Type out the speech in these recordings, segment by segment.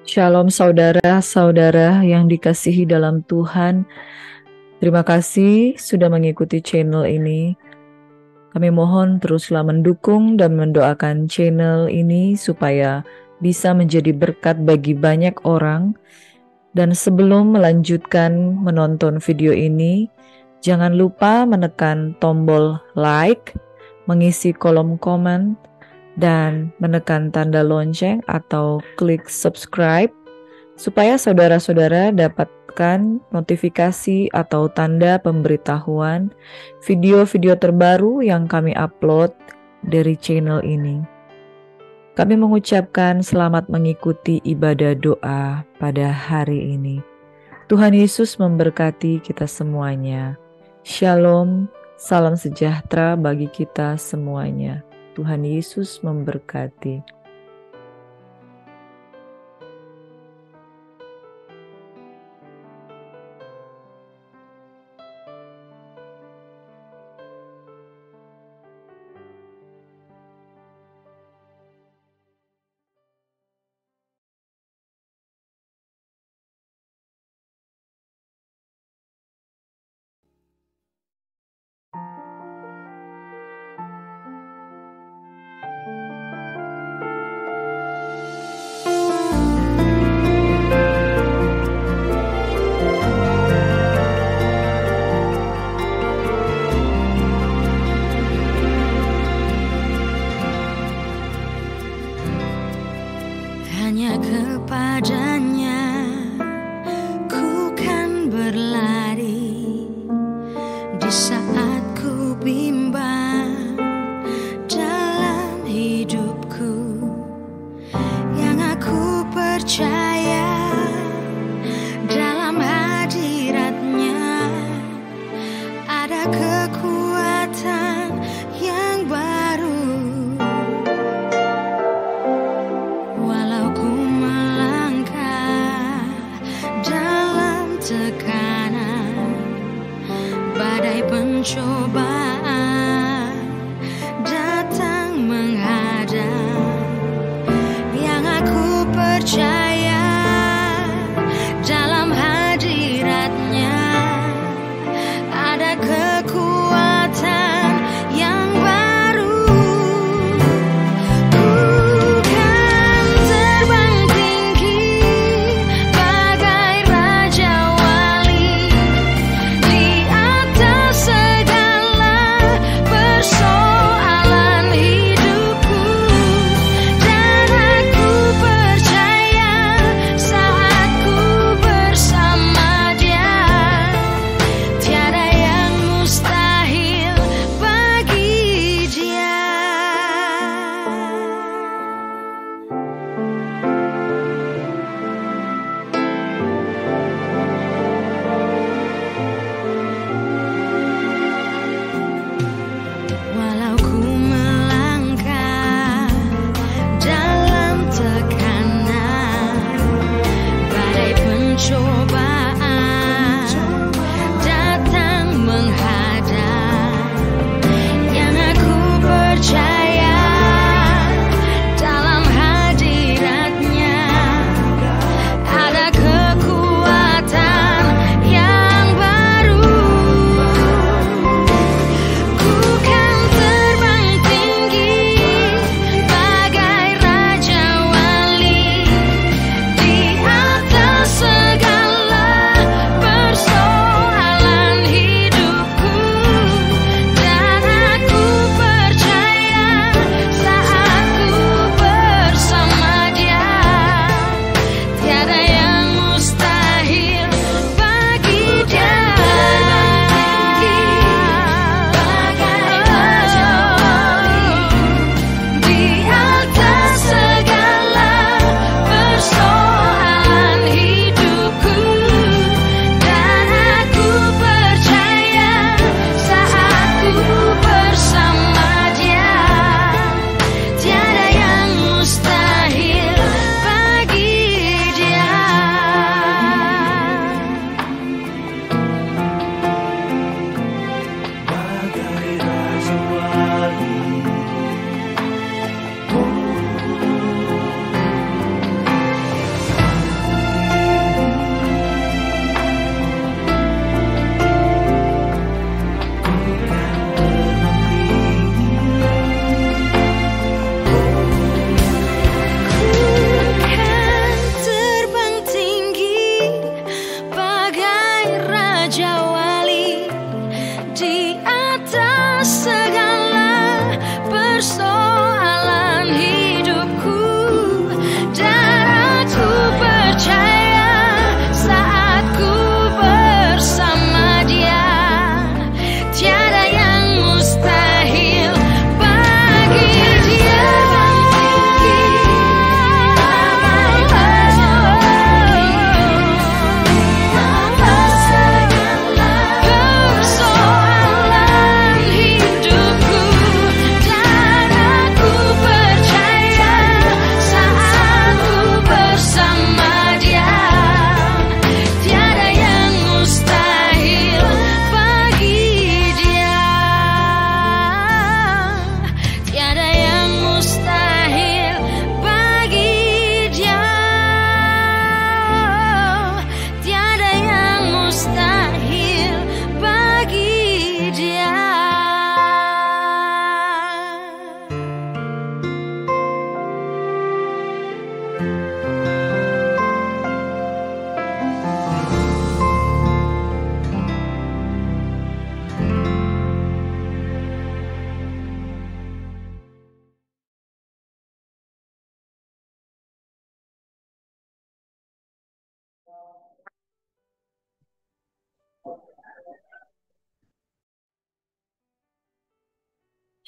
Shalom saudara-saudara yang dikasihi dalam Tuhan. Terima kasih sudah mengikuti channel ini. Kami mohon teruslah mendukung dan mendoakan channel ini supaya bisa menjadi berkat bagi banyak orang. Dan sebelum melanjutkan menonton video ini, jangan lupa menekan tombol like, mengisi kolom komen, dan menekan tanda lonceng atau klik subscribe supaya saudara-saudara dapatkan notifikasi atau tanda pemberitahuan video-video terbaru yang kami upload dari channel ini. Kami mengucapkan selamat mengikuti ibadah doa pada hari ini. Tuhan Yesus memberkati kita semuanya. Shalom, salam sejahtera bagi kita semuanya. Tuhan Yesus memberkati. Hanya kepadanya ku kan berlari di saat ku bimbang dalam hidupku. Yang aku percaya dalam hadiratnya ada kekuatan yang baru. Walau ku melangkah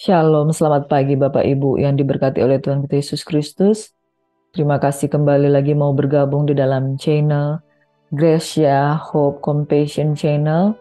Shalom, selamat pagi Bapak Ibu yang diberkati oleh Tuhan kita Yesus Kristus. Terima kasih kembali lagi mau bergabung di dalam channel Gracia Hope Compassion Channel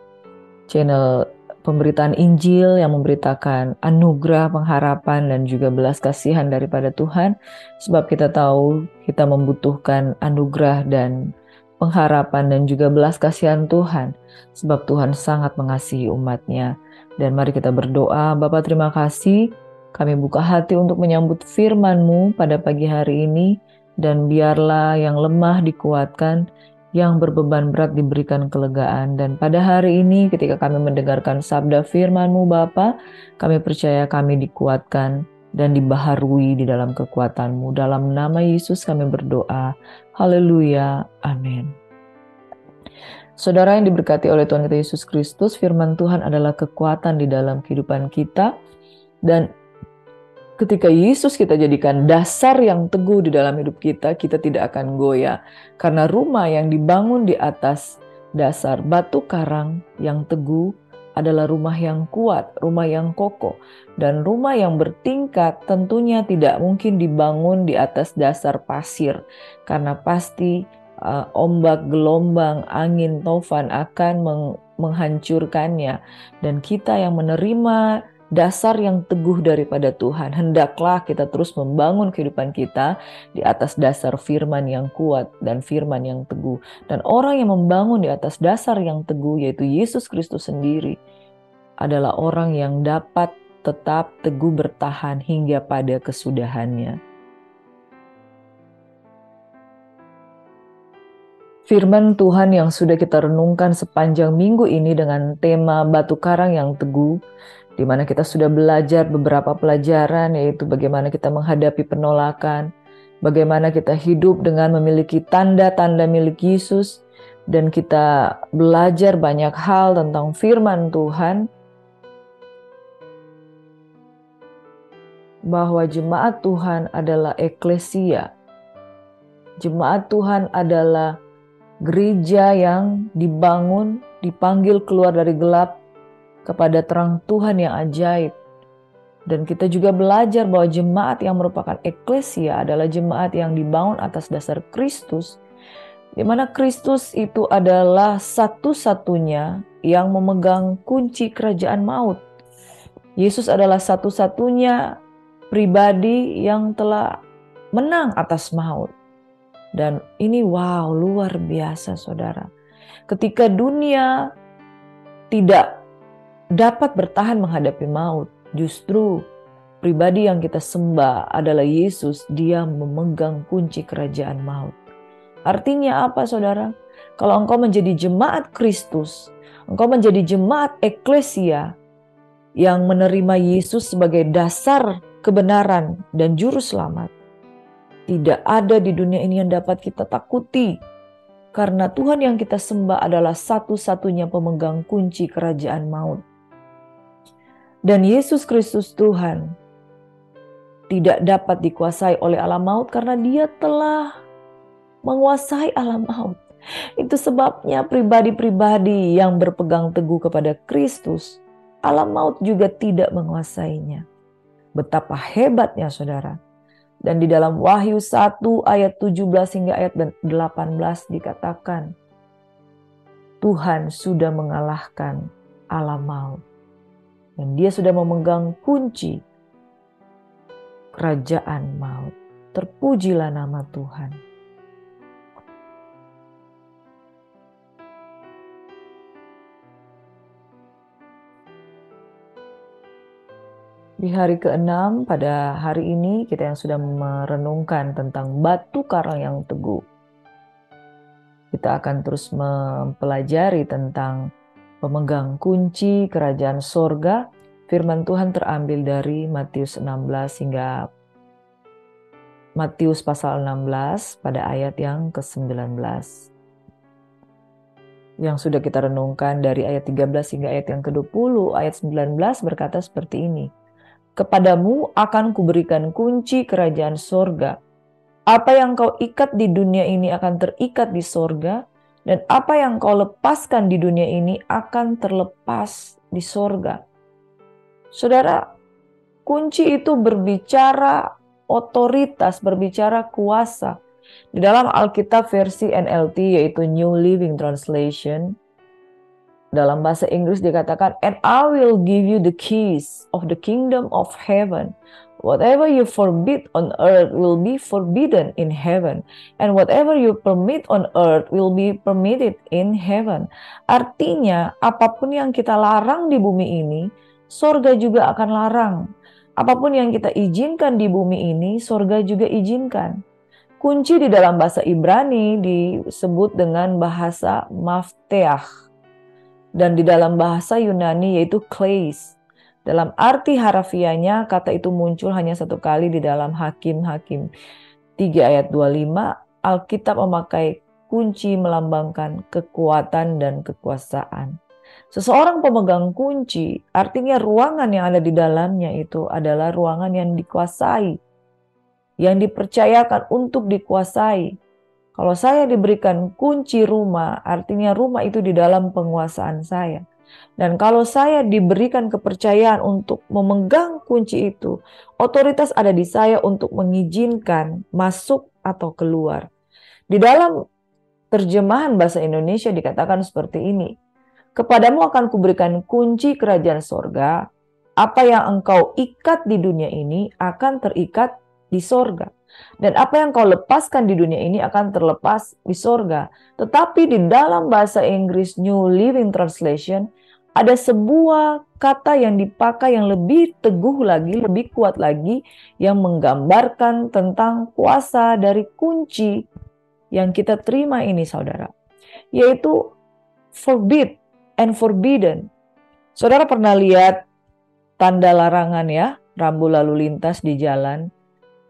pemberitaan Injil yang memberitakan anugerah, pengharapan, dan juga belas kasihan daripada Tuhan. Sebab kita tahu kita membutuhkan anugerah dan pengharapan dan juga belas kasihan Tuhan. Sebab Tuhan sangat mengasihi umat-Nya. Dan mari kita berdoa. Bapa, terima kasih. Kami buka hati untuk menyambut firman-Mu pada pagi hari ini. Dan biarlah yang lemah dikuatkan, yang berbeban berat diberikan kelegaan. Dan pada hari ini ketika kami mendengarkan sabda firman-Mu Bapa, kami percaya kami dikuatkan dan dibaharui di dalam kekuatan-Mu. Dalam nama Yesus kami berdoa. Haleluya. Amin. Saudara yang diberkati oleh Tuhan kita Yesus Kristus, firman Tuhan adalah kekuatan di dalam kehidupan kita. Dan ketika Yesus kita jadikan dasar yang teguh di dalam hidup kita, kita tidak akan goyah. Karena rumah yang dibangun di atas dasar batu karang yang teguh adalah rumah yang kuat, rumah yang kokoh. Dan rumah yang bertingkat tentunya tidak mungkin dibangun di atas dasar pasir. Karena pasti ombak, gelombang, angin, taufan akan menghancurkannya. Dan kita yang menerima dasar yang teguh daripada Tuhan, hendaklah kita terus membangun kehidupan kita di atas dasar firman yang kuat dan firman yang teguh. Dan orang yang membangun di atas dasar yang teguh, yaitu Yesus Kristus sendiri, adalah orang yang dapat tetap teguh bertahan hingga pada kesudahannya. Firman Tuhan yang sudah kita renungkan sepanjang minggu ini dengan tema batu karang yang teguh, di mana kita sudah belajar beberapa pelajaran, yaitu bagaimana kita menghadapi penolakan, bagaimana kita hidup dengan memiliki tanda-tanda milik Yesus, dan kita belajar banyak hal tentang firman Tuhan, bahwa jemaat Tuhan adalah eklesia. Jemaat Tuhan adalah gereja yang dibangun, dipanggil keluar dari gelap kepada terang Tuhan yang ajaib. Dan kita juga belajar bahwa jemaat yang merupakan eklesia adalah jemaat yang dibangun atas dasar Kristus, di mana Kristus itu adalah satu-satunya yang memegang kunci kerajaan maut. Yesus adalah satu-satunya pribadi yang telah menang atas maut. Dan ini luar biasa saudara. Ketika dunia tidak dapat bertahan menghadapi maut, justru pribadi yang kita sembah adalah Yesus. Dia memegang kunci kerajaan maut. Artinya apa saudara? Kalau engkau menjadi jemaat Kristus, engkau menjadi jemaat eklesia yang menerima Yesus sebagai dasar kebenaran dan juru selamat, tidak ada di dunia ini yang dapat kita takuti. Karena Tuhan yang kita sembah adalah satu-satunya pemegang kunci kerajaan maut. Dan Yesus Kristus Tuhan tidak dapat dikuasai oleh alam maut karena Dia telah menguasai alam maut. Itu sebabnya pribadi-pribadi yang berpegang teguh kepada Kristus, alam maut juga tidak menguasainya. Betapa hebatnya saudara. Dan di dalam Wahyu 1 ayat 17 hingga ayat 18 dikatakan, Tuhan sudah mengalahkan alam maut. Dan Dia sudah memegang kunci kerajaan maut. Terpujilah nama Tuhan. Di hari ke-6 pada hari ini kita yang sudah merenungkan tentang batu karang yang teguh. Kita akan terus mempelajari tentang pemegang kunci kerajaan sorga. Firman Tuhan terambil dari Matius 16 hingga Matius pasal 16 pada ayat yang ke-19. Yang sudah kita renungkan dari ayat 13 hingga ayat yang ke-20, ayat 19 berkata seperti ini. Kepadamu akan kuberikan kunci kerajaan sorga. Apa yang kau ikat di dunia ini akan terikat di sorga, dan apa yang kau lepaskan di dunia ini akan terlepas di sorga. Saudara, Kunci itu berbicara otoritas, berbicara kuasa. Di dalam Alkitab versi NLT yaitu New Living Translation, dalam bahasa Inggris dikatakan, "And I will give you the keys of the kingdom of heaven. Whatever you forbid on earth will be forbidden in heaven, and whatever you permit on earth will be permitted in heaven." Artinya, apapun yang kita larang di bumi ini, sorga juga akan larang. Apapun yang kita izinkan di bumi ini, sorga juga izinkan. Kunci di dalam bahasa Ibrani disebut dengan bahasa mafteah. Dan di dalam bahasa Yunani yaitu kleis. Dalam arti harafiahnya kata itu muncul hanya satu kali di dalam Hakim-Hakim 3 ayat 25. Alkitab memakai kunci melambangkan kekuatan dan kekuasaan. Seseorang pemegang kunci artinya ruangan yang ada di dalamnya itu adalah ruangan yang dikuasai, yang dipercayakan untuk dikuasai. Kalau saya diberikan kunci rumah, artinya rumah itu di dalam penguasaan saya. Dan kalau saya diberikan kepercayaan untuk memegang kunci itu, otoritas ada di saya untuk mengizinkan masuk atau keluar. Di dalam terjemahan bahasa Indonesia dikatakan seperti ini, "Kepadamu akan kuberikan kunci kerajaan sorga, apa yang engkau ikat di dunia ini akan terikat di sorga. Dan apa yang kau lepaskan di dunia ini akan terlepas di sorga." Tetapi di dalam bahasa Inggris New Living Translation ada sebuah kata yang dipakai yang lebih teguh lagi, lebih kuat lagi, yang menggambarkan tentang kuasa dari kunci yang kita terima ini, saudara. Yaitu forbid and forbidden. Saudara pernah lihat tanda larangan ya, rambu lalu lintas di jalan?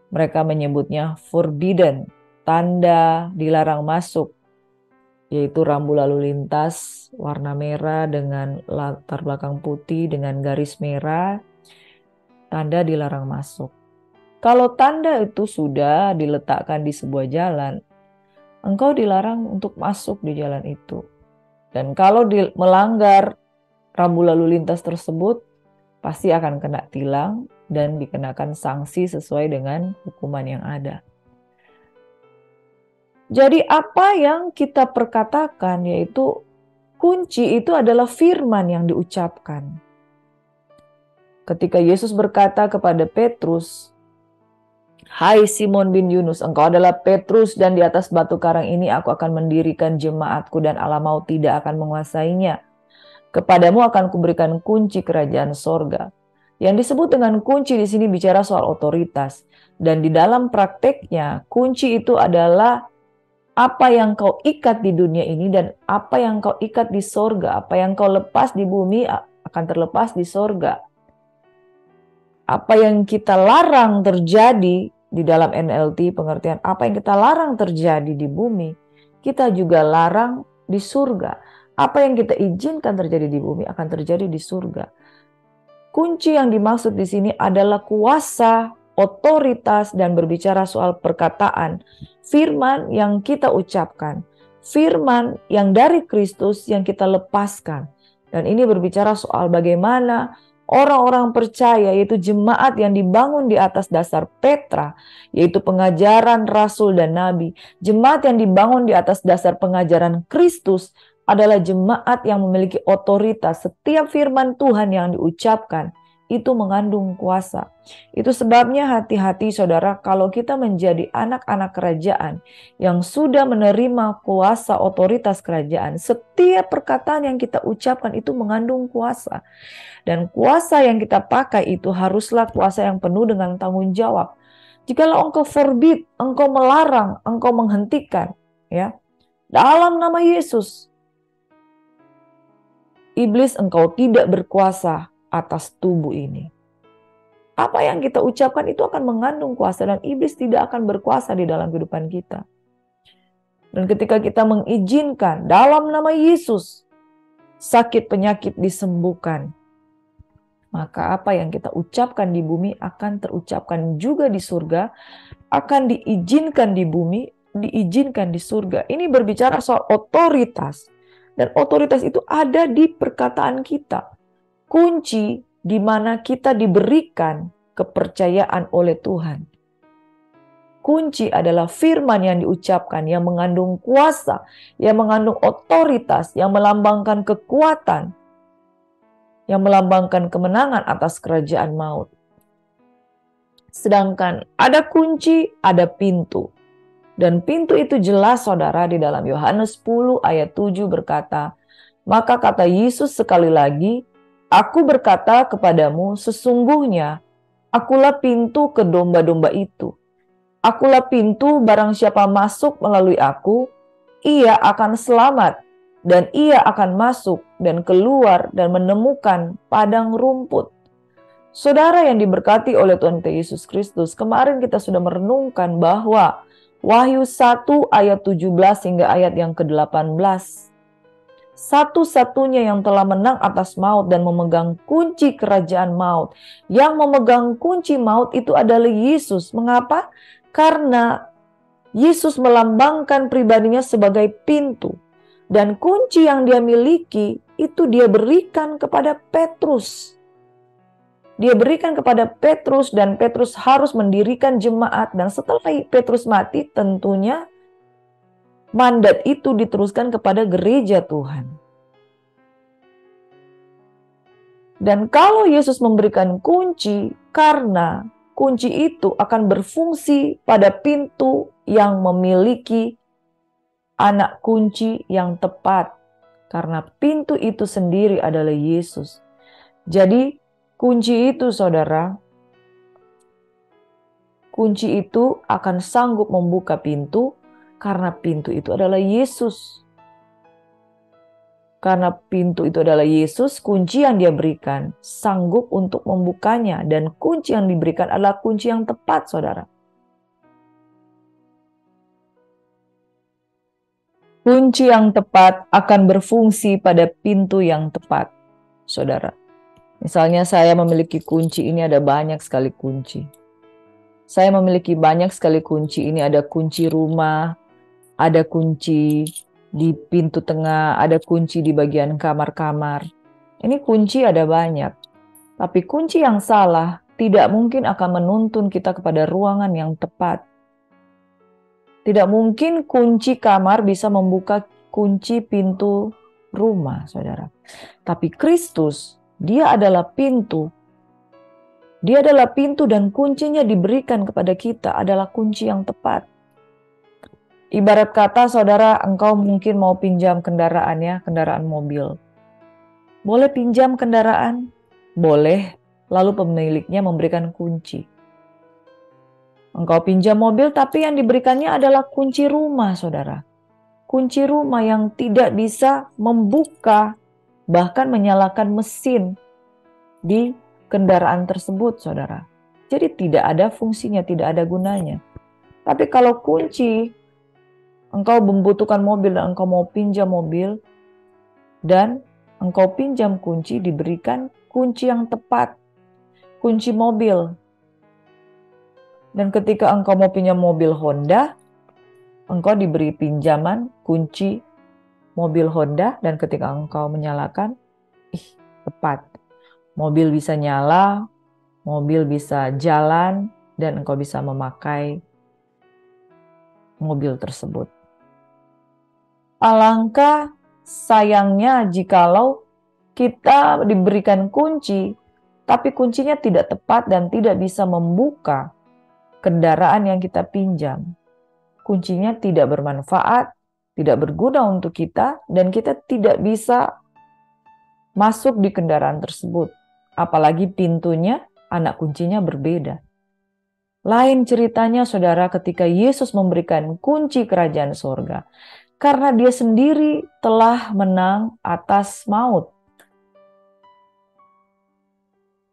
Mereka menyebutnya forbidden, tanda dilarang masuk, yaitu rambu lalu lintas warna merah dengan latar belakang putih dengan garis merah, tanda dilarang masuk. Kalau tanda itu sudah diletakkan di sebuah jalan, engkau dilarang untuk masuk di jalan itu. Dan kalau melanggar rambu lalu lintas tersebut, pasti akan kena tilang dan dikenakan sanksi sesuai dengan hukuman yang ada. Jadi apa yang kita perkatakan yaitu kunci itu adalah firman yang diucapkan. Ketika Yesus berkata kepada Petrus, "Hai Simon bin Yunus, engkau adalah Petrus dan di atas batu karang ini aku akan mendirikan jemaatku dan Allah maut tidak akan menguasainya. Kepadamu akan kuberikan kunci kerajaan sorga." Yang disebut dengan kunci di sini bicara soal otoritas. Dan di dalam prakteknya, kunci itu adalah apa yang kau ikat di dunia ini dan apa yang kau ikat di sorga. Apa yang kau lepas di bumi akan terlepas di sorga. Apa yang kita larang terjadi di dalam NLT, pengertian apa yang kita larang terjadi di bumi, kita juga larang di surga. Apa yang kita izinkan terjadi di bumi akan terjadi di surga. Kunci yang dimaksud di sini adalah kuasa, otoritas, dan berbicara soal perkataan. Firman yang kita ucapkan. Firman yang dari Kristus yang kita lepaskan. Dan ini berbicara soal bagaimana orang-orang percaya, yaitu jemaat yang dibangun di atas dasar Petra, yaitu pengajaran Rasul dan Nabi. Jemaat yang dibangun di atas dasar pengajaran Kristus adalah jemaat yang memiliki otoritas. Setiap firman Tuhan yang diucapkan itu mengandung kuasa. Itu sebabnya hati-hati saudara kalau kita menjadi anak-anak kerajaan yang sudah menerima kuasa otoritas kerajaan. Setiap perkataan yang kita ucapkan itu mengandung kuasa. Dan kuasa yang kita pakai itu haruslah kuasa yang penuh dengan tanggung jawab. Jikalau engkau forbid, engkau melarang, engkau menghentikan, ya, dalam nama Yesus, iblis engkau tidak berkuasa atas tubuh ini. Apa yang kita ucapkan itu akan mengandung kuasa dan iblis tidak akan berkuasa di dalam kehidupan kita. Dan ketika kita mengizinkan dalam nama Yesus sakit penyakit disembuhkan, maka apa yang kita ucapkan di bumi akan terucapkan juga di surga, akan diizinkan di bumi, diizinkan di surga. Ini berbicara soal otoritas. Dan otoritas itu ada di perkataan kita. Kunci di mana kita diberikan kepercayaan oleh Tuhan. Kunci adalah firman yang diucapkan, yang mengandung kuasa, yang mengandung otoritas, yang melambangkan kekuatan, yang melambangkan kemenangan atas kerajaan maut. Sedangkan ada kunci, ada pintu. Dan pintu itu jelas saudara di dalam Yohanes 10 ayat 7 berkata, maka kata Yesus sekali lagi, aku berkata kepadamu, sesungguhnya akulah pintu ke domba-domba itu. Akulah pintu, barang siapa masuk melalui aku, ia akan selamat, dan ia akan masuk dan keluar dan menemukan padang rumput. Saudara yang diberkati oleh Tuhan kita Yesus Kristus, kemarin kita sudah merenungkan bahwa Wahyu 1 ayat 17 hingga ayat yang ke-18. Satu-satunya yang telah menang atas maut dan memegang kunci kerajaan maut. Yang memegang kunci maut itu adalah Yesus. Mengapa? Karena Yesus melambangkan pribadinya sebagai pintu. Dan kunci yang dia miliki itu dia berikan kepada Petrus. Dia berikan kepada Petrus dan Petrus harus mendirikan jemaat. Dan setelah Petrus mati tentunya mandat itu diteruskan kepada gereja Tuhan. Dan kalau Yesus memberikan kunci, karena kunci itu akan berfungsi pada pintu yang memiliki anak kunci yang tepat. Karena pintu itu sendiri adalah Yesus. Jadi kunci itu saudara, kunci itu akan sanggup membuka pintu karena pintu itu adalah Yesus. Karena pintu itu adalah Yesus, kunci yang dia berikan sanggup untuk membukanya. Dan kunci yang diberikan adalah kunci yang tepat, saudara. Kunci yang tepat akan berfungsi pada pintu yang tepat, saudara. Misalnya saya memiliki kunci, ini ada banyak sekali kunci. Saya memiliki banyak sekali kunci, ini ada kunci rumah, ada kunci di pintu tengah, ada kunci di bagian kamar-kamar. Ini kunci ada banyak. Tapi kunci yang salah tidak mungkin akan menuntun kita kepada ruangan yang tepat. Tidak mungkin kunci kamar bisa membuka kunci pintu rumah, saudara. Tapi Kristus, dia adalah pintu. Dia adalah pintu dan kuncinya diberikan kepada kita adalah kunci yang tepat. Ibarat kata saudara, engkau mungkin mau pinjam kendaraannya, kendaraan mobil. Boleh pinjam kendaraan? Boleh, lalu pemiliknya memberikan kunci. Engkau pinjam mobil tapi yang diberikannya adalah kunci rumah saudara. Kunci rumah yang tidak bisa membuka, bahkan menyalakan mesin di kendaraan tersebut saudara. Jadi tidak ada fungsinya, tidak ada gunanya. Tapi kalau kunci, engkau membutuhkan mobil dan engkau mau pinjam mobil, dan engkau pinjam kunci, diberikan kunci yang tepat, kunci mobil. Dan ketika engkau mau pinjam mobil Honda, engkau diberi pinjaman kunci mobil Honda, dan ketika engkau menyalakan, tepat. Mobil bisa nyala, mobil bisa jalan, dan engkau bisa memakai mobil tersebut. Alangkah sayangnya jikalau kita diberikan kunci, tapi kuncinya tidak tepat dan tidak bisa membuka kendaraan yang kita pinjam. Kuncinya tidak bermanfaat, tidak berguna untuk kita, dan kita tidak bisa masuk di kendaraan tersebut. Apalagi pintunya, anak kuncinya berbeda. Lain ceritanya saudara ketika Yesus memberikan kunci kerajaan sorga. Karena dia sendiri telah menang atas maut.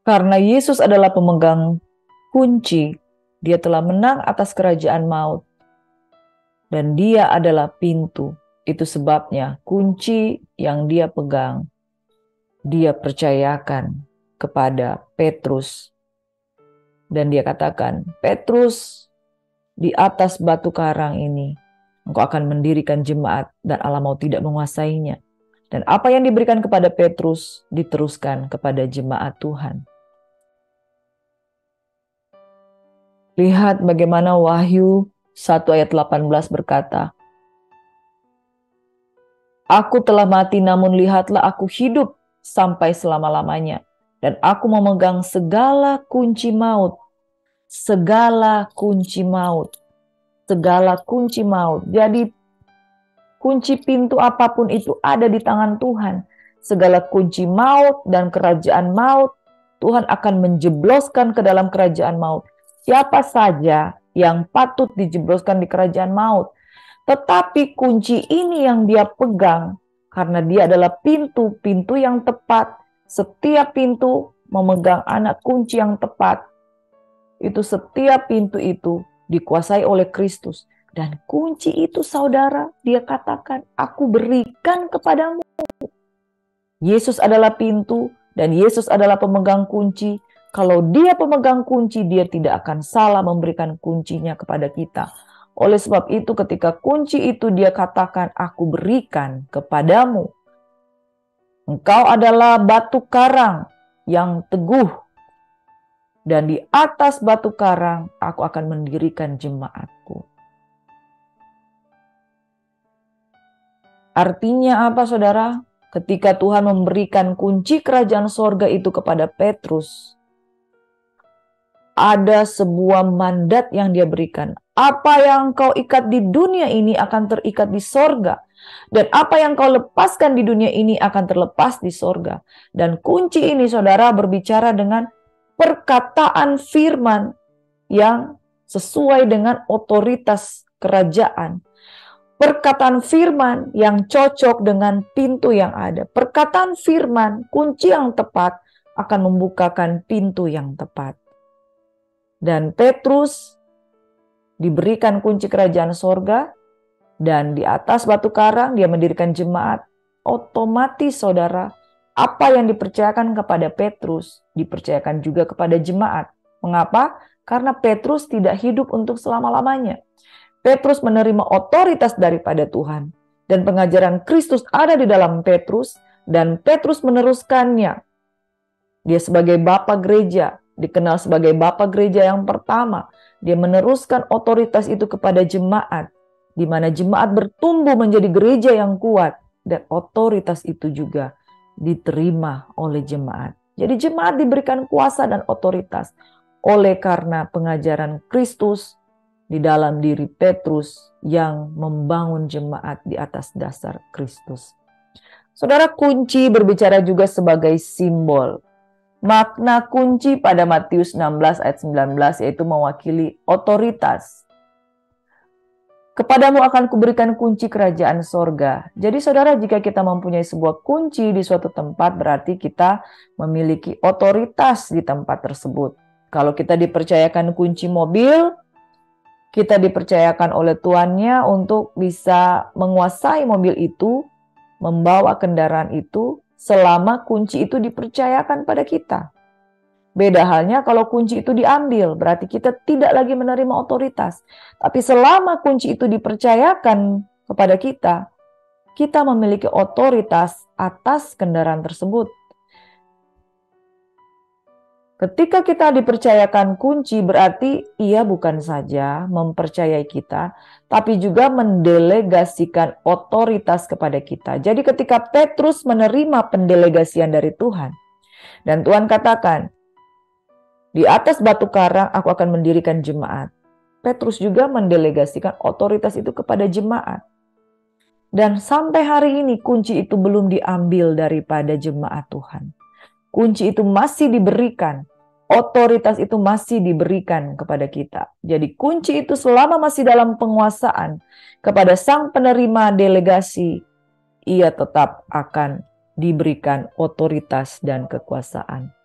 Karena Yesus adalah pemegang kunci, dia telah menang atas kerajaan maut. Dan dia adalah pintu. Itu sebabnya kunci yang dia pegang, dia percayakan kepada Petrus. Dan dia katakan, Petrus, di atas batu karang ini, engkau akan mendirikan jemaat dan Allah mau tidak menguasainya. Dan apa yang diberikan kepada Petrus diteruskan kepada jemaat Tuhan. Lihat bagaimana Wahyu 1 ayat 18 berkata, Aku telah mati, namun lihatlah aku hidup sampai selama-lamanya. Dan aku memegang segala kunci maut. Segala kunci maut. Segala kunci maut. Jadi kunci pintu apapun itu ada di tangan Tuhan. Segala kunci maut dan kerajaan maut, Tuhan akan menjebloskan ke dalam kerajaan maut. Siapa saja yang patut dijebloskan di kerajaan maut. Tetapi kunci ini yang dia pegang, karena dia adalah pintu-pintu yang tepat. Setiap pintu memegang anak kunci yang tepat. Itu setiap pintu itu dikuasai oleh Kristus. Dan kunci itu saudara, dia katakan, aku berikan kepadamu. Yesus adalah pintu dan Yesus adalah pemegang kunci. Kalau dia pemegang kunci, dia tidak akan salah memberikan kuncinya kepada kita. Oleh sebab itu ketika kunci itu dia katakan, aku berikan kepadamu. Engkau adalah batu karang yang teguh. Dan di atas batu karang aku akan mendirikan jemaatku. Artinya apa saudara? Ketika Tuhan memberikan kunci kerajaan sorga itu kepada Petrus, ada sebuah mandat yang dia berikan. Apa yang kau ikat di dunia ini akan terikat di sorga. Dan apa yang kau lepaskan di dunia ini akan terlepas di sorga. Dan kunci ini saudara berbicara dengan perkataan firman yang sesuai dengan otoritas kerajaan. Perkataan firman yang cocok dengan pintu yang ada. Perkataan firman, kunci yang tepat akan membukakan pintu yang tepat. Dan Petrus diberikan kunci kerajaan sorga, dan di atas batu karang dia mendirikan jemaat. Otomatis saudara, apa yang dipercayakan kepada Petrus dipercayakan juga kepada jemaat. Mengapa? Karena Petrus tidak hidup untuk selama-lamanya. Petrus menerima otoritas daripada Tuhan, dan pengajaran Kristus ada di dalam Petrus, dan Petrus meneruskannya. Dia sebagai bapa gereja, dikenal sebagai bapa gereja yang pertama. Dia meneruskan otoritas itu kepada jemaat, di mana jemaat bertumbuh menjadi gereja yang kuat, dan otoritas itu juga diterima oleh jemaat. Jadi jemaat diberikan kuasa dan otoritas oleh karena pengajaran Kristus di dalam diri Petrus yang membangun jemaat di atas dasar Kristus. Saudara, kunci berbicara juga sebagai simbol. Makna kunci pada Matius 16 ayat 19 yaitu mewakili otoritas. Kepadamu akan kuberikan kunci kerajaan sorga. Jadi saudara, jika kita mempunyai sebuah kunci di suatu tempat, berarti kita memiliki otoritas di tempat tersebut. Kalau kita dipercayakan kunci mobil, kita dipercayakan oleh tuannya untuk bisa menguasai mobil itu, membawa kendaraan itu, selama kunci itu dipercayakan pada kita. Beda halnya kalau kunci itu diambil, berarti kita tidak lagi menerima otoritas. Tapi selama kunci itu dipercayakan kepada kita, kita memiliki otoritas atas kendaraan tersebut. Ketika kita dipercayakan kunci, berarti ia bukan saja mempercayai kita, tapi juga mendelegasikan otoritas kepada kita. Jadi ketika Petrus menerima pendelegasian dari Tuhan, dan Tuhan katakan, di atas batu karang aku akan mendirikan jemaat. Petrus juga mendelegasikan otoritas itu kepada jemaat. Dan sampai hari ini kunci itu belum diambil daripada jemaat Tuhan. Kunci itu masih diberikan, otoritas itu masih diberikan kepada kita. Jadi kunci itu selama masih dalam penguasaan kepada sang penerima delegasi, ia tetap akan diberikan otoritas dan kekuasaan.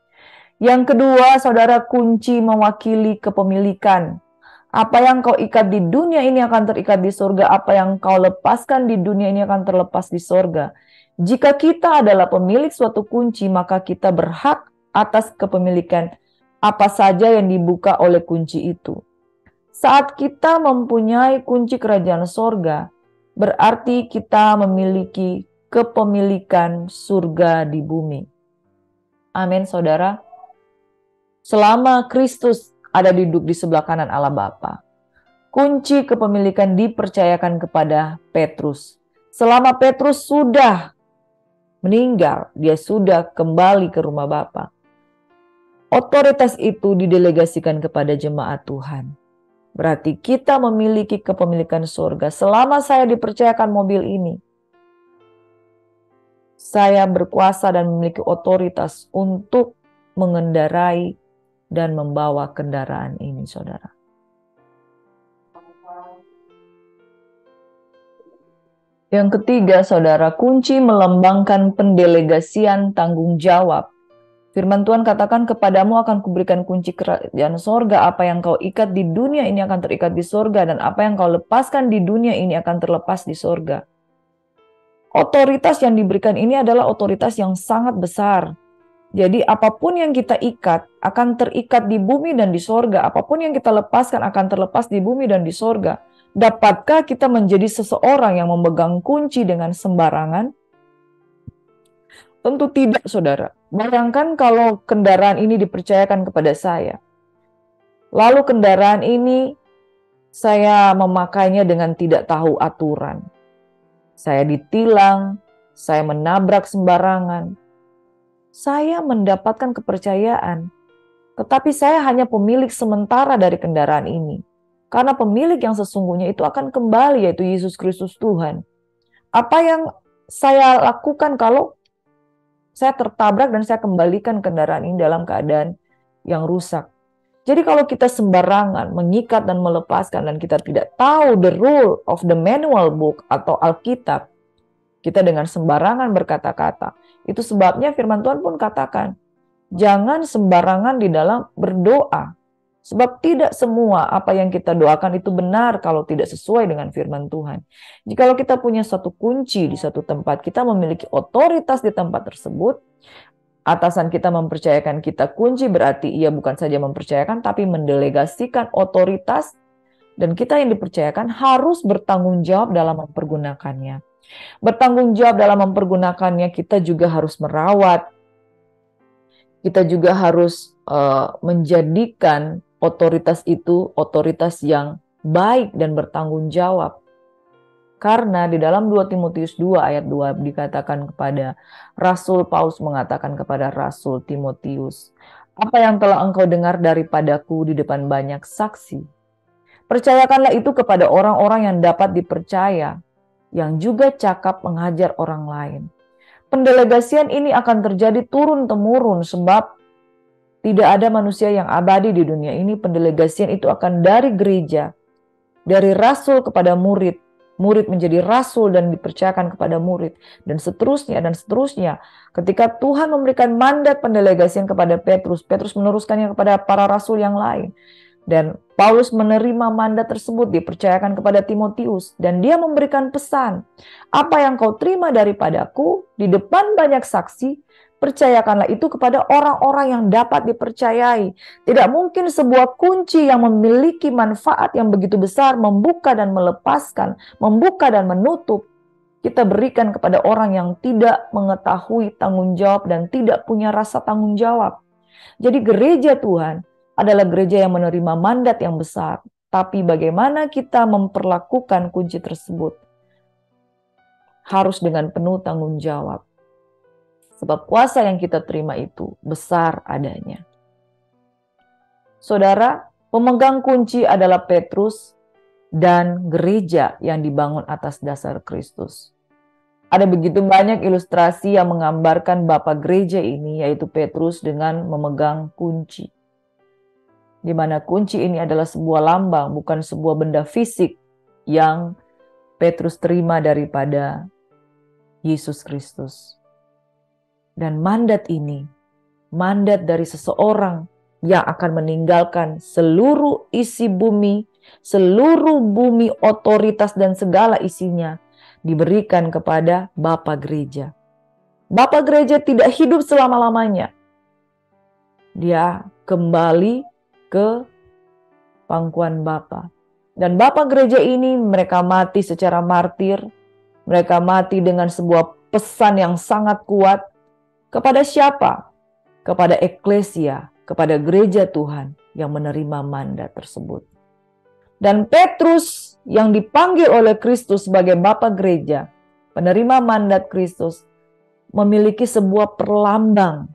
Yang kedua, saudara, kunci mewakili kepemilikan. Apa yang kau ikat di dunia ini akan terikat di surga, apa yang kau lepaskan di dunia ini akan terlepas di surga. Jika kita adalah pemilik suatu kunci, maka kita berhak atas kepemilikan apa saja yang dibuka oleh kunci itu. Saat kita mempunyai kunci kerajaan sorga, berarti kita memiliki kepemilikan surga di bumi. Amin, saudara. Selama Kristus ada duduk di sebelah kanan Allah Bapa. Kunci kepemilikan dipercayakan kepada Petrus. Selama Petrus sudah meninggal, dia sudah kembali ke rumah Bapa. Otoritas itu didelegasikan kepada jemaat Tuhan. Berarti kita memiliki kepemilikan surga. Selama saya dipercayakan mobil ini, saya berkuasa dan memiliki otoritas untuk mengendarai dan membawa kendaraan ini, saudara. Yang ketiga, saudara, kunci melambangkan pendelegasian tanggung jawab. Firman Tuhan katakan, kepadamu akan kuberikan kunci kerajaan sorga. Apa yang kau ikat di dunia ini akan terikat di sorga, dan apa yang kau lepaskan di dunia ini akan terlepas di sorga. Otoritas yang diberikan ini adalah otoritas yang sangat besar. Jadi apapun yang kita ikat akan terikat di bumi dan di sorga. Apapun yang kita lepaskan akan terlepas di bumi dan di sorga. Dapatkah kita menjadi seseorang yang memegang kunci dengan sembarangan? Tentu tidak, saudara. Bayangkan kalau kendaraan ini dipercayakan kepada saya. Lalu kendaraan ini saya memakainya dengan tidak tahu aturan. Saya ditilang, saya menabrak sembarangan. Saya mendapatkan kepercayaan. Tetapi saya hanya pemilik sementara dari kendaraan ini. Karena pemilik yang sesungguhnya itu akan kembali, yaitu Yesus Kristus Tuhan. Apa yang saya lakukan kalau saya tertabrak dan saya kembalikan kendaraan ini dalam keadaan yang rusak? Jadi kalau kita sembarangan mengikat dan melepaskan dan kita tidak tahu the rule of the manual book atau Alkitab, kita dengan sembarangan berkata-kata. Itu sebabnya firman Tuhan pun katakan, jangan sembarangan di dalam berdoa. Sebab tidak semua apa yang kita doakan itu benar kalau tidak sesuai dengan firman Tuhan. Jikalau kita punya satu kunci di satu tempat, kita memiliki otoritas di tempat tersebut, atasan kita mempercayakan kita kunci, berarti ia bukan saja mempercayakan, tapi mendelegasikan otoritas, dan kita yang dipercayakan harus bertanggung jawab dalam mempergunakannya. Bertanggung jawab dalam mempergunakannya, kita juga harus merawat, kita juga harus menjadikan otoritas itu otoritas yang baik dan bertanggung jawab. Karena di dalam 2 Timotius 2 ayat 2 dikatakan kepada Rasul Paulus mengatakan kepada Rasul Timotius, apa yang telah engkau dengar daripadaku di depan banyak saksi, percayakanlah itu kepada orang-orang yang dapat dipercaya, yang juga cakap mengajar orang lain. Pendelegasian ini akan terjadi turun-temurun sebab tidak ada manusia yang abadi di dunia ini. Pendelegasian itu akan dari gereja, dari rasul kepada murid, murid menjadi rasul dan dipercayakan kepada murid, dan seterusnya dan seterusnya. Ketika Tuhan memberikan mandat pendelegasian kepada Petrus, Petrus meneruskannya kepada para rasul yang lain. Dan Paulus menerima mandat tersebut, dipercayakan kepada Timotius, dan dia memberikan pesan, apa yang kau terima daripadaku di depan banyak saksi, percayakanlah itu kepada orang-orang yang dapat dipercayai. Tidak mungkin sebuah kunci yang memiliki manfaat yang begitu besar, membuka dan melepaskan, membuka dan menutup, kita berikan kepada orang yang tidak mengetahui tanggung jawab dan tidak punya rasa tanggung jawab. Jadi gereja Tuhan adalah gereja yang menerima mandat yang besar. Tapi bagaimana kita memperlakukan kunci tersebut? Harus dengan penuh tanggung jawab. Sebab kuasa yang kita terima itu besar adanya. Saudara, pemegang kunci adalah Petrus dan gereja yang dibangun atas dasar Kristus. Ada begitu banyak ilustrasi yang menggambarkan bapa gereja ini, yaitu Petrus dengan memegang kunci. Di mana kunci ini adalah sebuah lambang, bukan sebuah benda fisik yang Petrus terima daripada Yesus Kristus. Dan mandat ini, mandat dari seseorang yang akan meninggalkan seluruh isi bumi, seluruh bumi, otoritas dan segala isinya, diberikan kepada Bapa Gereja. Bapa Gereja tidak hidup selama-lamanya. Dia kembali ke pangkuan Bapa. Dan Bapa Gereja ini mereka mati secara martir. Mereka mati dengan sebuah pesan yang sangat kuat. Kepada siapa? Kepada eklesia, kepada gereja Tuhan yang menerima mandat tersebut. Dan Petrus yang dipanggil oleh Kristus sebagai Bapa Gereja, penerima mandat Kristus, memiliki sebuah perlambang.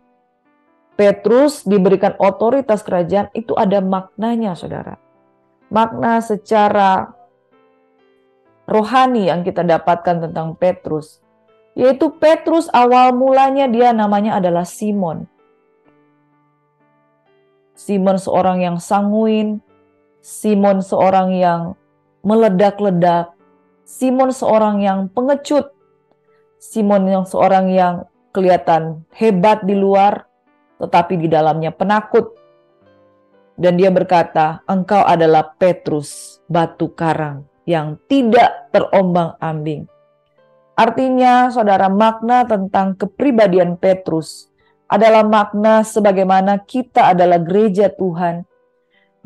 Petrus diberikan otoritas kerajaan, itu ada maknanya, saudara. Makna secara rohani yang kita dapatkan tentang Petrus, yaitu Petrus awal mulanya dia namanya adalah Simon. Simon seorang yang sanguin, Simon seorang yang meledak-ledak, Simon seorang yang pengecut, Simon yang seorang yang kelihatan hebat di luar, tetapi di dalamnya penakut. Dan dia berkata, engkau adalah Petrus, batu karang yang tidak terombang-ambing. Artinya, saudara, makna tentang kepribadian Petrus adalah makna sebagaimana kita adalah gereja Tuhan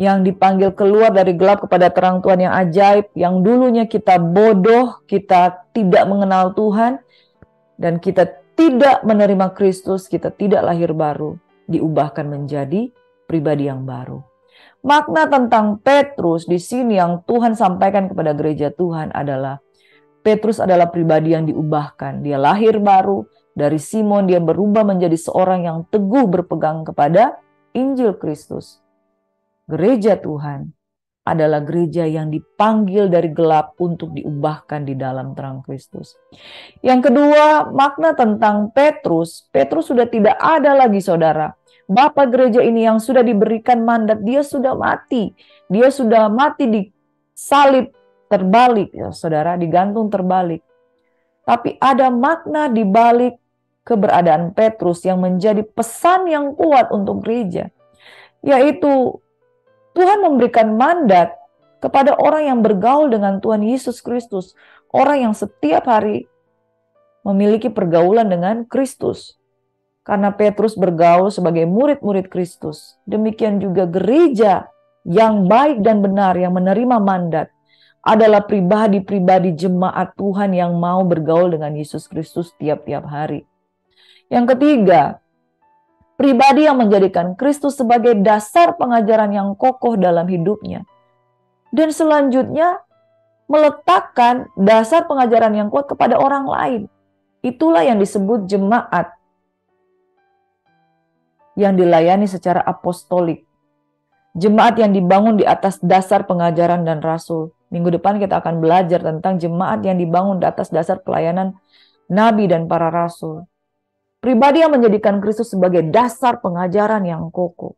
yang dipanggil keluar dari gelap kepada terang Tuhan yang ajaib, yang dulunya kita bodoh, kita tidak mengenal Tuhan, dan kita tidak menerima Kristus, kita tidak lahir baru, diubahkan menjadi pribadi yang baru. Makna tentang Petrus di sini yang Tuhan sampaikan kepada gereja Tuhan adalah Petrus adalah pribadi yang diubahkan. Dia lahir baru, dari Simon dia berubah menjadi seorang yang teguh berpegang kepada Injil Kristus. Gereja Tuhan adalah gereja yang dipanggil dari gelap untuk diubahkan di dalam terang Kristus. Yang kedua, makna tentang Petrus. Petrus sudah tidak ada lagi, saudara. Bapak gereja ini yang sudah diberikan mandat, dia sudah mati. Dia sudah mati di salib terbalik, ya, saudara, digantung terbalik. Tapi ada makna di balik keberadaan Petrus yang menjadi pesan yang kuat untuk gereja, yaitu Tuhan memberikan mandat kepada orang yang bergaul dengan Tuhan Yesus Kristus, orang yang setiap hari memiliki pergaulan dengan Kristus. Karena Petrus bergaul sebagai murid-murid Kristus, demikian juga gereja yang baik dan benar yang menerima mandat adalah pribadi-pribadi jemaat Tuhan yang mau bergaul dengan Yesus Kristus tiap-tiap hari. Yang ketiga, pribadi yang menjadikan Kristus sebagai dasar pengajaran yang kokoh dalam hidupnya. Dan selanjutnya, meletakkan dasar pengajaran yang kuat kepada orang lain. Itulah yang disebut jemaat yang dilayani secara apostolik. Jemaat yang dibangun di atas dasar pengajaran dan rasul. Minggu depan kita akan belajar tentang jemaat yang dibangun di atas dasar pelayanan nabi dan para rasul. Pribadi yang menjadikan Kristus sebagai dasar pengajaran yang kokoh.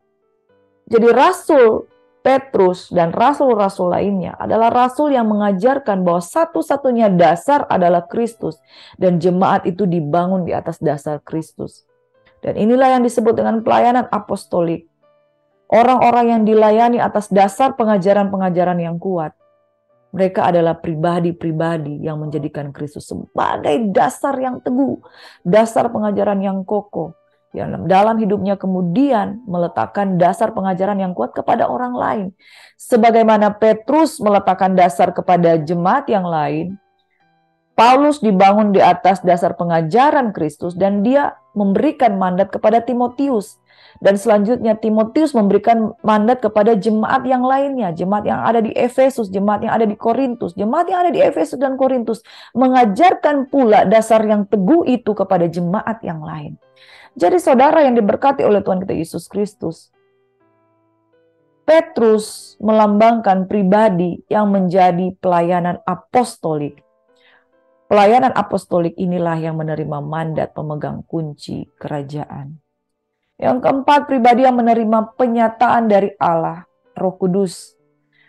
Jadi rasul Petrus dan rasul-rasul lainnya adalah rasul yang mengajarkan bahwa satu-satunya dasar adalah Kristus. Dan jemaat itu dibangun di atas dasar Kristus. Dan inilah yang disebut dengan pelayanan apostolik. Orang-orang yang dilayani atas dasar pengajaran-pengajaran yang kuat. Mereka adalah pribadi-pribadi yang menjadikan Kristus sebagai dasar yang teguh, dasar pengajaran yang kokoh, yang dalam hidupnya kemudian meletakkan dasar pengajaran yang kuat kepada orang lain. Sebagaimana Petrus meletakkan dasar kepada jemaat yang lain, Paulus dibangun di atas dasar pengajaran Kristus dan dia memberikan mandat kepada Timotius. Dan selanjutnya Timotius memberikan mandat kepada jemaat yang lainnya, jemaat yang ada di Efesus, jemaat yang ada di Korintus. Jemaat yang ada di Efesus dan Korintus mengajarkan pula dasar yang teguh itu kepada jemaat yang lain. Jadi saudara yang diberkati oleh Tuhan kita Yesus Kristus, Petrus melambangkan pribadi yang menjadi pelayanan apostolik. Pelayanan apostolik inilah yang menerima mandat pemegang kunci kerajaan. Yang keempat, pribadi yang menerima penyataan dari Allah, Roh Kudus,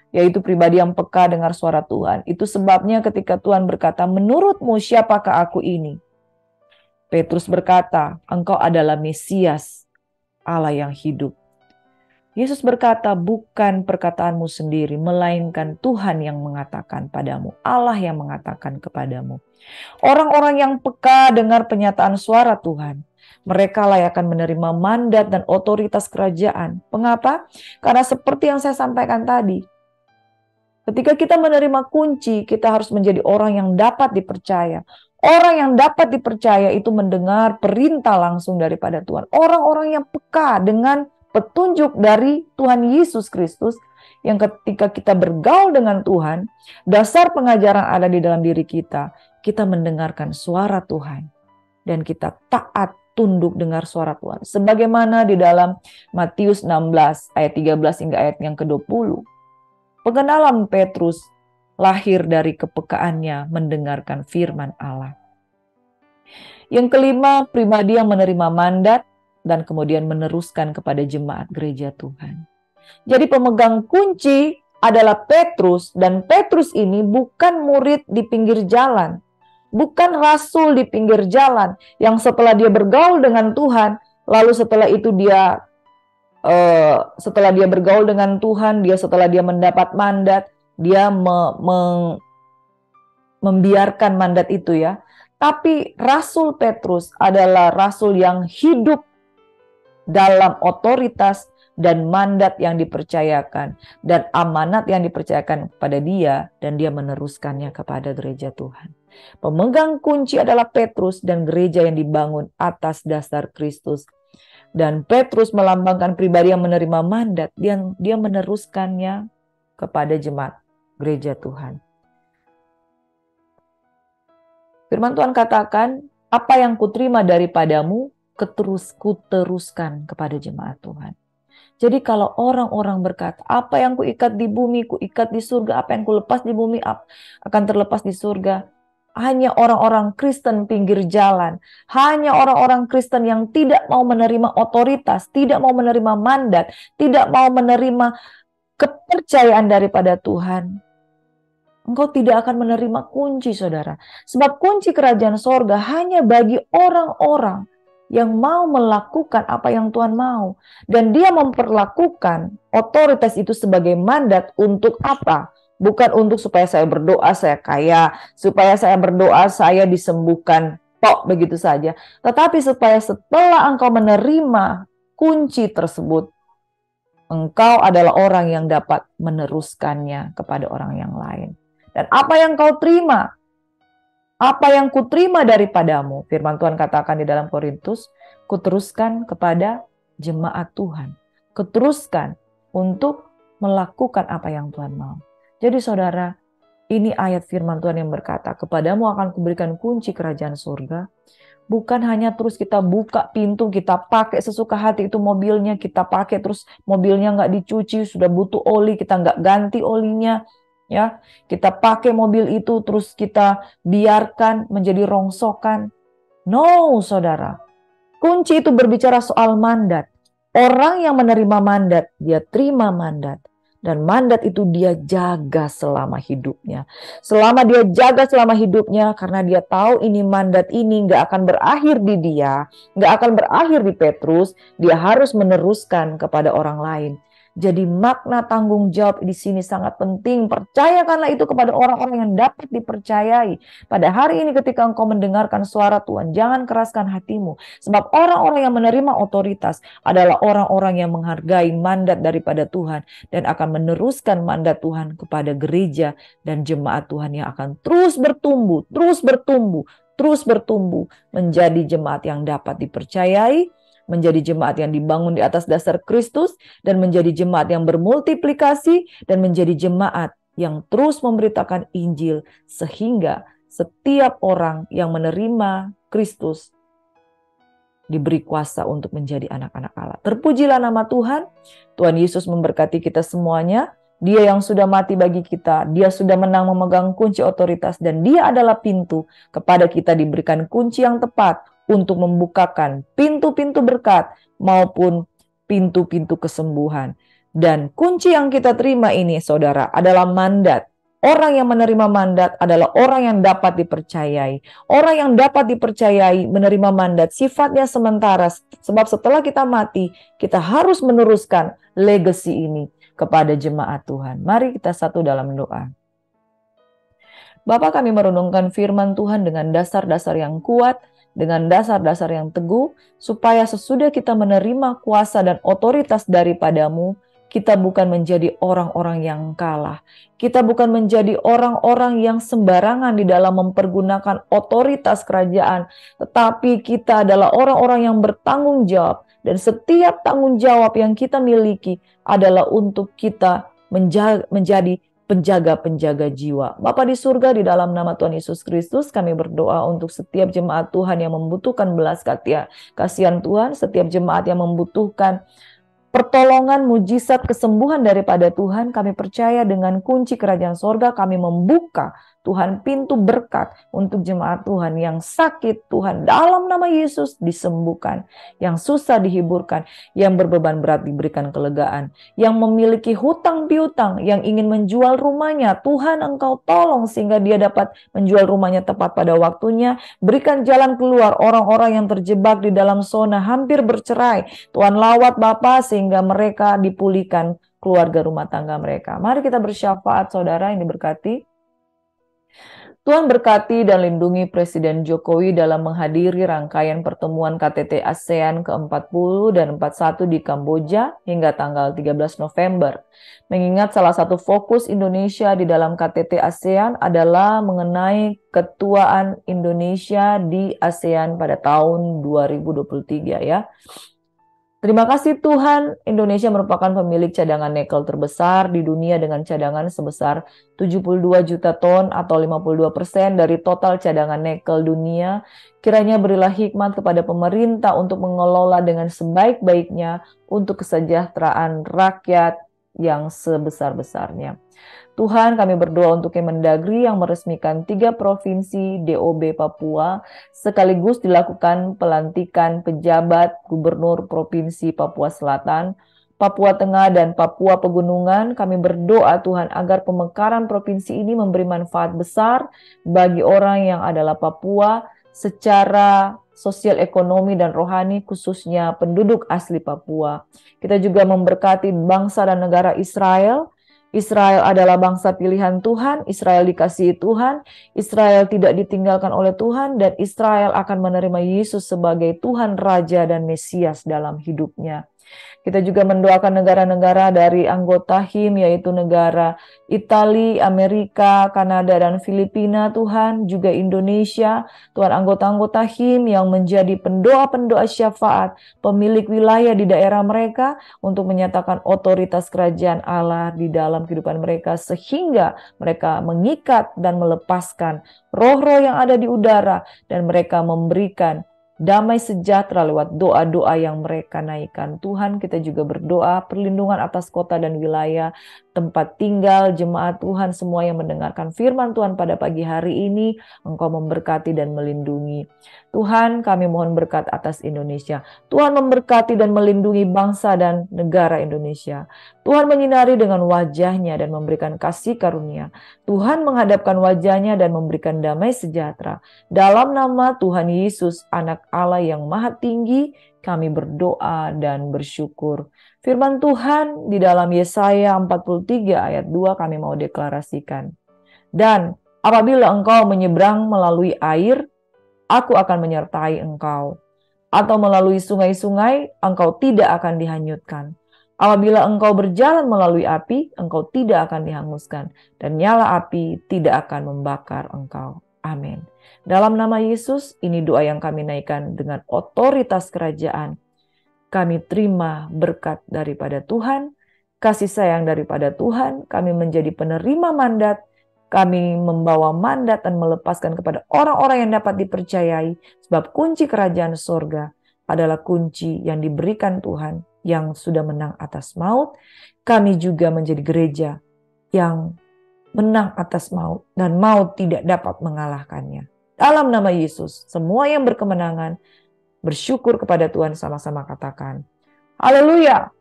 yaitu pribadi yang peka dengar suara Tuhan. Itu sebabnya ketika Tuhan berkata, menurutmu siapakah aku ini? Petrus berkata, engkau adalah Mesias, Allah yang hidup. Yesus berkata, bukan perkataanmu sendiri, melainkan Tuhan yang mengatakan padamu, Allah yang mengatakan kepadamu. Orang-orang yang peka dengar penyataan suara Tuhan, mereka lah yang akan menerima mandat dan otoritas kerajaan. Mengapa? Karena seperti yang saya sampaikan tadi, ketika kita menerima kunci, kita harus menjadi orang yang dapat dipercaya. Orang yang dapat dipercaya itu mendengar perintah langsung daripada Tuhan. Orang-orang yang peka dengan petunjuk dari Tuhan Yesus Kristus, yang ketika kita bergaul dengan Tuhan, dasar pengajaran ada di dalam diri kita, kita mendengarkan suara Tuhan, dan kita taat tunduk dengar suara Tuhan. Sebagaimana di dalam Matius 16 ayat 13 hingga ayat yang ke-20. Pengenalan Petrus lahir dari kepekaannya mendengarkan firman Allah. Yang kelima, pribadi yang menerima mandat dan kemudian meneruskan kepada jemaat gereja Tuhan. Jadi pemegang kunci adalah Petrus, dan Petrus ini bukan murid di pinggir jalan, bukan rasul di pinggir jalan yang setelah dia bergaul dengan Tuhan, lalu setelah itu setelah dia bergaul dengan Tuhan, setelah dia mendapat mandat, dia membiarkan mandat itu ya. Tapi Rasul Petrus adalah rasul yang hidup dalam otoritas dan mandat yang dipercayakan dan amanat yang dipercayakan kepada dia, dan dia meneruskannya kepada gereja Tuhan. Pemegang kunci adalah Petrus dan gereja yang dibangun atas dasar Kristus. Dan Petrus melambangkan pribadi yang menerima mandat, dia meneruskannya kepada jemaat gereja Tuhan. Firman Tuhan katakan, apa yang kuterima daripadamu, kuteruskan kepada jemaat Tuhan. Jadi kalau orang-orang berkata, apa yang kuikat di bumi, kuikat di surga, apa yang kulepas di bumi, akan terlepas di surga. Hanya orang-orang Kristen pinggir jalan, hanya orang-orang Kristen yang tidak mau menerima otoritas, tidak mau menerima mandat, tidak mau menerima kepercayaan daripada Tuhan. Engkau tidak akan menerima kunci, saudara. Sebab kunci kerajaan sorga hanya bagi orang-orang yang mau melakukan apa yang Tuhan mau. Dan dia memperlakukan otoritas itu sebagai mandat untuk apa? Bukan untuk supaya saya berdoa, saya kaya. Supaya saya berdoa, saya disembuhkan. Tok, begitu saja. Tetapi supaya setelah engkau menerima kunci tersebut, engkau adalah orang yang dapat meneruskannya kepada orang yang lain. Dan apa yang kau terima, apa yang kuterima daripadamu, firman Tuhan katakan di dalam Korintus, kuteruskan kepada jemaat Tuhan. Kuteruskan untuk melakukan apa yang Tuhan mau. Jadi saudara, ini ayat firman Tuhan yang berkata, kepadamu akan kuberikan kunci kerajaan surga. Bukan hanya terus kita buka pintu, kita pakai sesuka hati itu mobilnya, kita pakai terus mobilnya nggak dicuci, sudah butuh oli, kita nggak ganti olinya. Ya, kita pakai mobil itu terus kita biarkan menjadi rongsokan. No, saudara. Kunci itu berbicara soal mandat. Orang yang menerima mandat, dia terima mandat. Dan mandat itu dia jaga selama hidupnya. Selama dia jaga selama hidupnya, karena dia tahu ini mandat ini gak akan berakhir di dia, gak akan berakhir di Petrus, dia harus meneruskan kepada orang lain. Jadi makna tanggung jawab di sini sangat penting. Percayakanlah itu kepada orang-orang yang dapat dipercayai. Pada hari ini ketika engkau mendengarkan suara Tuhan, jangan keraskan hatimu. Sebab orang-orang yang menerima otoritas adalah orang-orang yang menghargai mandat daripada Tuhan dan akan meneruskan mandat Tuhan kepada gereja dan jemaat Tuhan yang akan terus bertumbuh, terus bertumbuh menjadi jemaat yang dapat dipercayai, menjadi jemaat yang dibangun di atas dasar Kristus, dan menjadi jemaat yang bermultiplikasi, dan menjadi jemaat yang terus memberitakan Injil, sehingga setiap orang yang menerima Kristus diberi kuasa untuk menjadi anak-anak Allah. Terpujilah nama Tuhan. Tuhan Yesus memberkati kita semuanya. Dia yang sudah mati bagi kita, dia sudah menang memegang kunci otoritas, dan dia adalah pintu. Kepada kita diberikan kunci yang tepat untuk membukakan pintu-pintu berkat maupun pintu-pintu kesembuhan. Dan kunci yang kita terima ini, saudara, adalah mandat. Orang yang menerima mandat adalah orang yang dapat dipercayai. Orang yang dapat dipercayai menerima mandat sifatnya sementara, sebab setelah kita mati, kita harus meneruskan legacy ini kepada jemaat Tuhan. Mari kita satu dalam doa. Bapa, kami merenungkan firman Tuhan dengan dasar-dasar yang kuat, dengan dasar-dasar yang teguh, supaya sesudah kita menerima kuasa dan otoritas daripadamu, Kita bukan menjadi orang-orang yang kalah. Kita bukan menjadi orang-orang yang sembarangan di dalam mempergunakan otoritas kerajaan, tetapi kita adalah orang-orang yang bertanggung jawab. Dan setiap tanggung jawab yang kita miliki adalah untuk kita menjadi penjaga-penjaga jiwa. Bapa di surga, di dalam nama Tuhan Yesus Kristus, kami berdoa untuk setiap jemaat Tuhan yang membutuhkan belas kasihan Tuhan, setiap jemaat yang membutuhkan pertolongan, mujizat, kesembuhan daripada Tuhan. Kami percaya dengan kunci kerajaan sorga, kami membuka Tuhan pintu berkat untuk jemaat Tuhan yang sakit. Tuhan dalam nama Yesus disembuhkan, yang susah dihiburkan, yang berbeban berat diberikan kelegaan, yang memiliki hutang piutang, yang ingin menjual rumahnya, Tuhan Engkau tolong sehingga dia dapat menjual rumahnya tepat pada waktunya. Berikan jalan keluar orang-orang yang terjebak di dalam zona hampir bercerai. Tuhan lawat Bapa sehingga mereka dipulihkan keluarga rumah tangga mereka. Mari kita bersyafaat saudara yang diberkati. Tuhan berkati dan lindungi Presiden Jokowi dalam menghadiri rangkaian pertemuan KTT ASEAN ke-40 dan 41 di Kamboja hingga tanggal 13 November. Mengingat salah satu fokus Indonesia di dalam KTT ASEAN adalah mengenai ketuaan Indonesia di ASEAN pada tahun 2023 ya. Terima kasih Tuhan, Indonesia merupakan pemilik cadangan nikel terbesar di dunia dengan cadangan sebesar 72 juta ton atau 52% dari total cadangan nikel dunia. Kiranya berilah hikmat kepada pemerintah untuk mengelola dengan sebaik-baiknya untuk kesejahteraan rakyat yang sebesar-besarnya. Tuhan, kami berdoa untuk Kemendagri yang meresmikan 3 provinsi DOB Papua, sekaligus dilakukan pelantikan pejabat gubernur Provinsi Papua Selatan, Papua Tengah, dan Papua Pegunungan. Kami berdoa Tuhan agar pemekaran provinsi ini memberi manfaat besar bagi orang yang adalah Papua secara sosial, ekonomi, dan rohani, khususnya penduduk asli Papua. Kita juga memberkati bangsa dan negara Israel. Israel adalah bangsa pilihan Tuhan, Israel dikasihi Tuhan, Israel tidak ditinggalkan oleh Tuhan, dan Israel akan menerima Yesus sebagai Tuhan, Raja, dan Mesias dalam hidupnya. Kita juga mendoakan negara-negara dari anggota HIM, yaitu negara Italia, Amerika, Kanada, dan Filipina, Tuhan, juga Indonesia, Tuhan, anggota-anggota HIM yang menjadi pendoa-pendoa syafaat, pemilik wilayah di daerah mereka untuk menyatakan otoritas kerajaan Allah di dalam kehidupan mereka, sehingga mereka mengikat dan melepaskan roh-roh yang ada di udara, dan mereka memberikan damai sejahtera lewat doa-doa yang mereka naikkan. Tuhan, kita juga berdoa perlindungan atas kota dan wilayah, tempat tinggal jemaat Tuhan, semua yang mendengarkan firman Tuhan pada pagi hari ini. Engkau memberkati dan melindungi. Tuhan, kami mohon berkat atas Indonesia. Tuhan memberkati dan melindungi bangsa dan negara Indonesia. Tuhan menyinari dengan wajah-Nya dan memberikan kasih karunia. Tuhan menghadapkan wajah-Nya dan memberikan damai sejahtera. Dalam nama Tuhan Yesus, Anak Allah yang Maha Tinggi, kami berdoa dan bersyukur. Firman Tuhan di dalam Yesaya 43 ayat 2 kami mau deklarasikan. Dan apabila engkau menyeberang melalui air, aku akan menyertai engkau. Atau melalui sungai-sungai, engkau tidak akan dihanyutkan. Apabila engkau berjalan melalui api, engkau tidak akan dihanguskan. Dan nyala api tidak akan membakar engkau. Amin. Dalam nama Yesus, ini doa yang kami naikkan dengan otoritas kerajaan. Kami terima berkat daripada Tuhan, kasih sayang daripada Tuhan, kami menjadi penerima mandat, kami membawa mandat dan melepaskan kepada orang-orang yang dapat dipercayai, sebab kunci kerajaan sorga adalah kunci yang diberikan Tuhan yang sudah menang atas maut. Kami juga menjadi gereja yang menang atas maut, dan maut tidak dapat mengalahkannya. Dalam nama Yesus, semua yang berkemenangan bersyukur kepada Tuhan, sama-sama katakan, haleluya,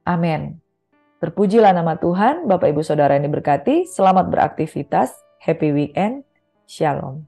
amin. Terpujilah nama Tuhan. Bapak Ibu Saudara yang diberkati, selamat beraktivitas, happy weekend, shalom.